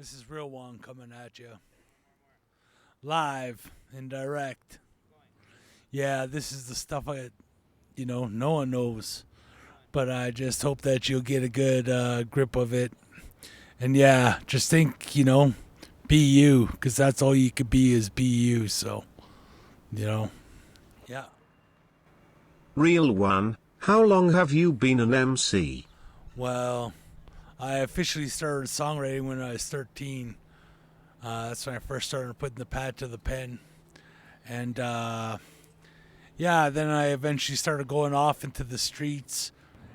This is real Juan coming at you. Live and direct. Yeah, this is the stuff no one knows. But I just hope that you'll get a good grip of it. And yeah, just think, be you, because that's all you could be is be you. So, yeah. Real One, how long have you been an MC? Well, I officially started songwriting when I was 13. That's when I first started putting the pad to the pen. And then I eventually started going off into the streets.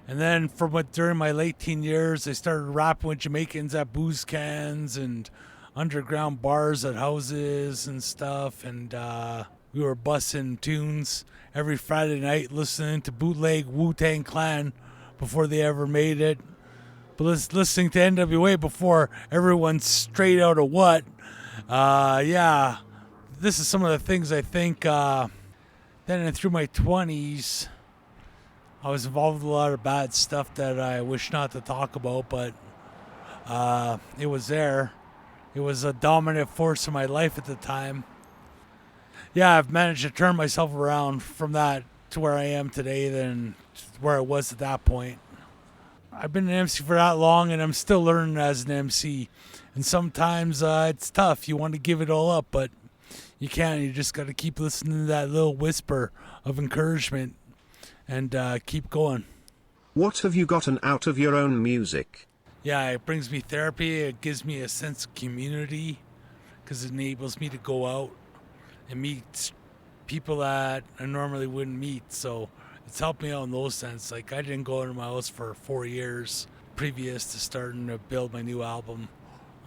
And then during my late teen years, I started rapping with Jamaicans at booze cans and underground bars at houses and stuff. And we were busting tunes every Friday night, listening to bootleg Wu-Tang Clan before they ever made it. But listening to NWA before everyone's straight out of what. This is some of the things I think. Then through my 20s, I was involved with a lot of bad stuff that I wish not to talk about, but it was there. It was a dominant force in my life at the time. Yeah, I've managed to turn myself around from that to where I am today than where I was at that point. I've been an MC for that long, and I'm still learning as an MC. And sometimes it's tough. You want to give it all up, but you can't. You just got to keep listening to that little whisper of encouragement and keep going. What have you gotten out of your own music? Yeah, it brings me therapy. It gives me a sense of community because it enables me to go out and meet people that I normally wouldn't meet. So it's helped me out in those sense. Like, I didn't go into my house for 4 years previous to starting to build my new album.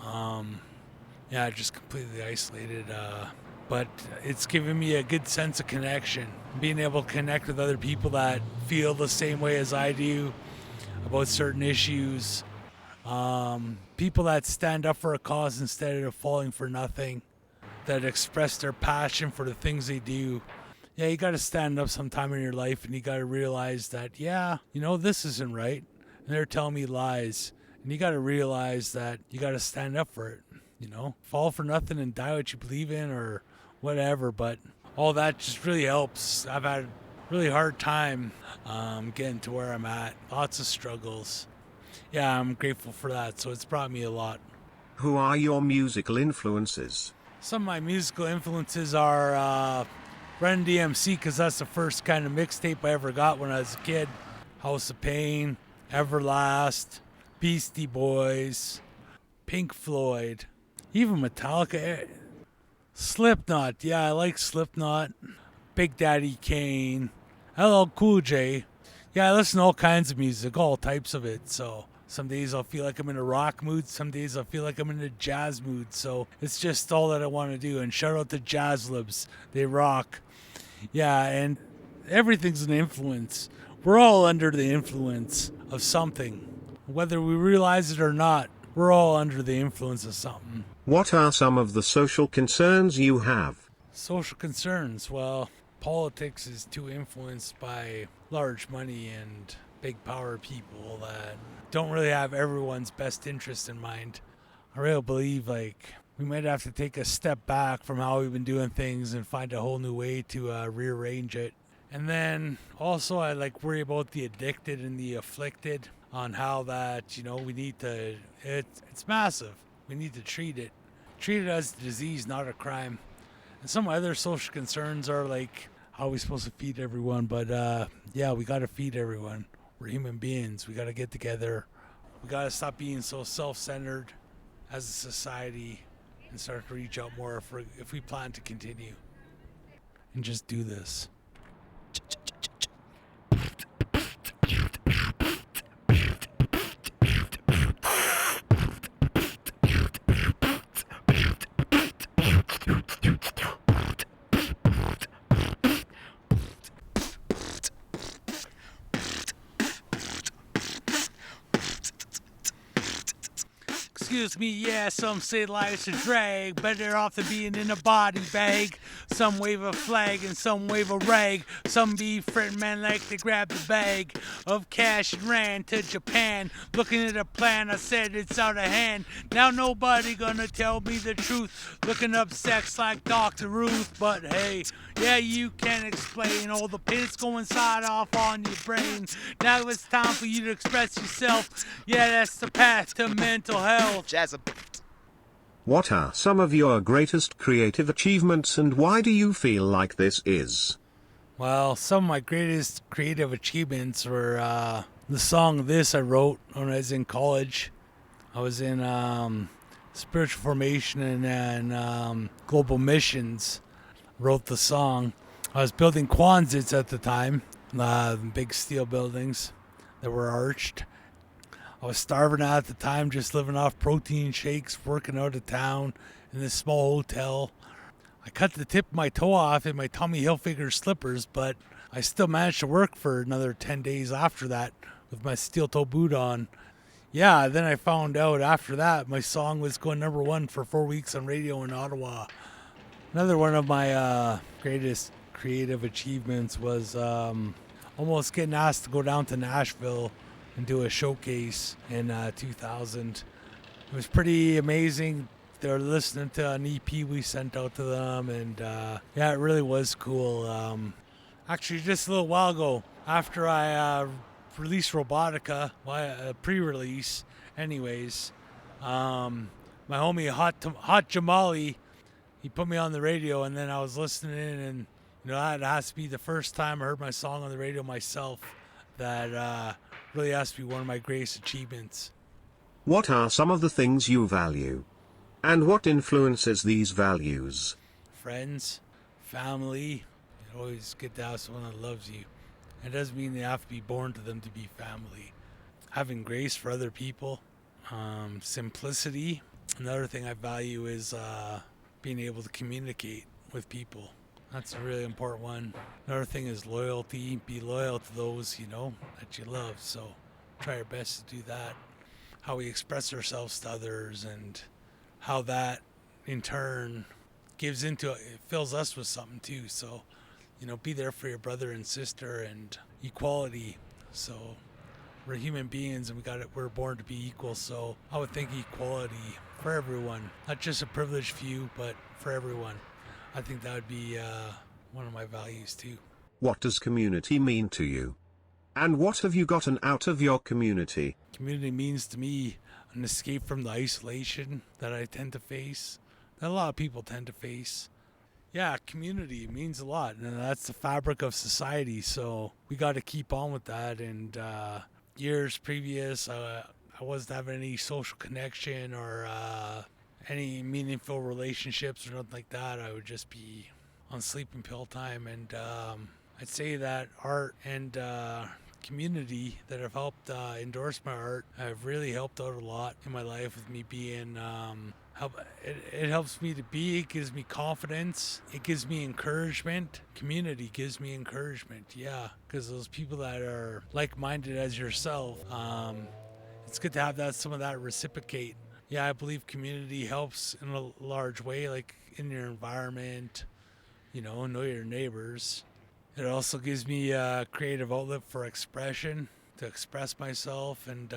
I just completely isolated. But it's given me a good sense of connection. Being able to connect with other people that feel the same way as I do about certain issues. People that stand up for a cause instead of falling for nothing. That express their passion for the things they do. Yeah, you got to stand up sometime in your life, and you got to realize that, this isn't right. And they're telling me lies. And you got to realize that you got to stand up for it. Fall for nothing and die what you believe in or whatever. But all that just really helps. I've had a really hard time getting to where I'm at. Lots of struggles. Yeah, I'm grateful for that. So it's brought me a lot. Who are your musical influences? Some of my musical influences are Run DMC, because that's the first kind of mixtape I ever got when I was a kid. House of Pain, Everlast, Beastie Boys, Pink Floyd, even Metallica, Slipknot. Yeah, I like Slipknot. Big Daddy Kane, LL Cool J. Yeah, I listen to all kinds of music, all types of it. So some days I'll feel like I'm in a rock mood. Some days I'll feel like I'm in a jazz mood. So it's just all that I want to do. And shout out to Jazz Libs. They rock. Yeah, and everything's an influence. We're all under the influence of something. Whether we realize it or not, we're all under the influence of something. What are some of the social concerns you have? Social concerns? Well, politics is too influenced by large money and big power people that don't really have everyone's best interest in mind. I really believe we might have to take a step back from how we've been doing things and find a whole new way to rearrange it. And then also I worry about the addicted and the afflicted on how that, we need to, it's massive. We need to treat it as a disease, not a crime. And some other social concerns are how are we supposed to feed everyone? But we got to feed everyone. We're human beings. We got to get together. We got to stop being so self-centered as a society and start to reach out more if we plan to continue. And just do this. Excuse me, yeah, some say life's a drag. Better off than being in a body bag. Some wave a flag and some wave a rag. Some be friend man like they grabbed the bag of cash and ran to Japan. Looking at a plan, I said it's out of hand. Now nobody gonna tell me the truth. Looking up sex like Dr. Ruth. But hey, yeah, you can explain all the pain that's going side off on your brain. Now it's time for you to express yourself. Yeah, that's the path to mental health. Jazz. What are some of your greatest creative achievements and why do you feel like this is? Well, some of my greatest creative achievements were the song This I wrote when I was in college. I was in spiritual formation and global missions. Wrote the song. I was building Quonsets at the time, big steel buildings that were arched. I was starving out at the time, just living off protein shakes, working out of town in this small hotel. I cut the tip of my toe off in my Tommy Hilfiger slippers, but I still managed to work for another 10 days after that with my steel toe boot on. Yeah, then I found out after that my song was going number one for 4 weeks on radio in Ottawa. Another one of my greatest creative achievements was almost getting asked to go down to Nashville and do a showcase in 2000. It was pretty amazing. They were listening to an EP we sent out to them, and yeah, it really was cool. Actually, just a little while ago, after I released Robotica, pre-release, anyways, my homie Hot Jamali, he put me on the radio, and then I was listening in, and that has to be the first time I heard my song on the radio myself. That really has to be one of my greatest achievements. What are some of the things you value? And what influences these values? Friends, family. You always get to have someone that loves you. It doesn't mean they have to be born to them to be family. Having grace for other people. Simplicity. Another thing I value is being able to communicate with people. That's a really important one. Another thing is loyalty. Be loyal to those, that you love. So try your best to do that. How we express ourselves to others and how that in turn it fills us with something too. So, be there for your brother and sister and equality. So we're human beings and we're born to be equal. So I would think equality for everyone, not just a privileged few, but for everyone. I think that would be one of my values too. What does community mean to you? And what have you gotten out of your community? Community means to me an escape from the isolation that I tend to face, that a lot of people tend to face. Yeah, community means a lot, and that's the fabric of society, so we got to keep on with that. And years previous, I wasn't having any social connection or any meaningful relationships or nothing like that. I would just be on sleeping pill time. And I'd say that art and community that have helped endorse my art have really helped out a lot in my life with me being it helps me to be. It gives me confidence. It gives me encouragement. Community gives me encouragement, yeah, because those people that are like-minded as yourself, it's good to have some of that reciprocate. Yeah, I believe community helps in a large way, like in your environment, know your neighbors. It also gives me a creative outlet for expression, to express myself and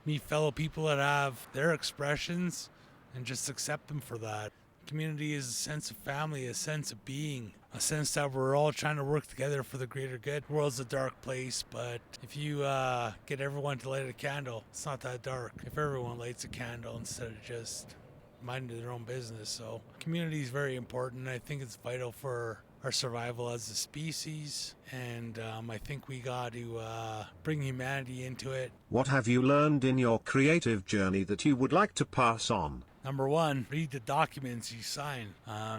meet fellow people that have their expressions and just accept them for that. Community is a sense of family, a sense of being, a sense that we're all trying to work together for the greater good. The world's a dark place, but if you get everyone to light a candle, it's not that dark. If everyone lights a candle instead of just minding their own business. So community is very important. I think it's vital for our survival as a species, and I think we got to bring humanity into it. What have you learned in your creative journey that you would like to pass on? Number one, read the documents you sign.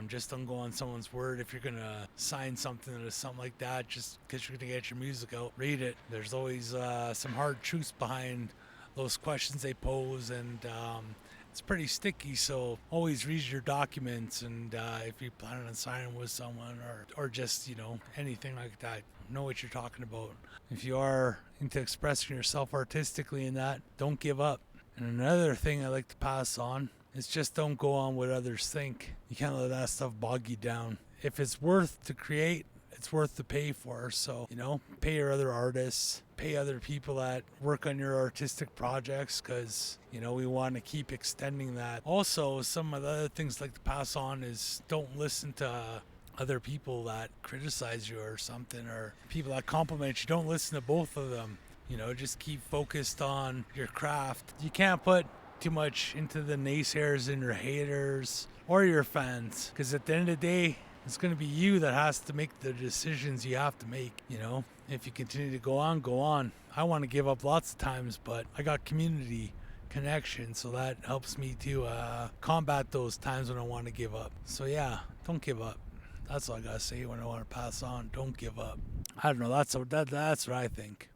Just don't go on someone's word. If you're going to sign something or something like that, just because you're going to get your music out, read it. There's always some hard truths behind those questions they pose, and it's pretty sticky, so always read your documents. And if you're planning on signing with someone or just, anything like that, know what you're talking about. If you are into expressing yourself artistically in that, don't give up. And another thing I like to pass on is just don't go on what others think. You can't let that stuff bog you down. If it's worth to create, it's worth to pay for. So, pay your other artists, pay other people that work on your artistic projects, because, we want to keep extending that. Also, some of the other things I like to pass on is don't listen to other people that criticize you or something, or people that compliment you. Don't listen to both of them. Just keep focused on your craft. You can't put too much into the naysayers and your haters or your fans, because at the end of the day, it's going to be you that has to make the decisions you have to make. If you continue to go on. I want to give up lots of times, but I got community connection, so that helps me to combat those times when I want to give up. So yeah, don't give up. That's all I gotta say when I want to pass on. Don't give up. I don't know. That's what I think.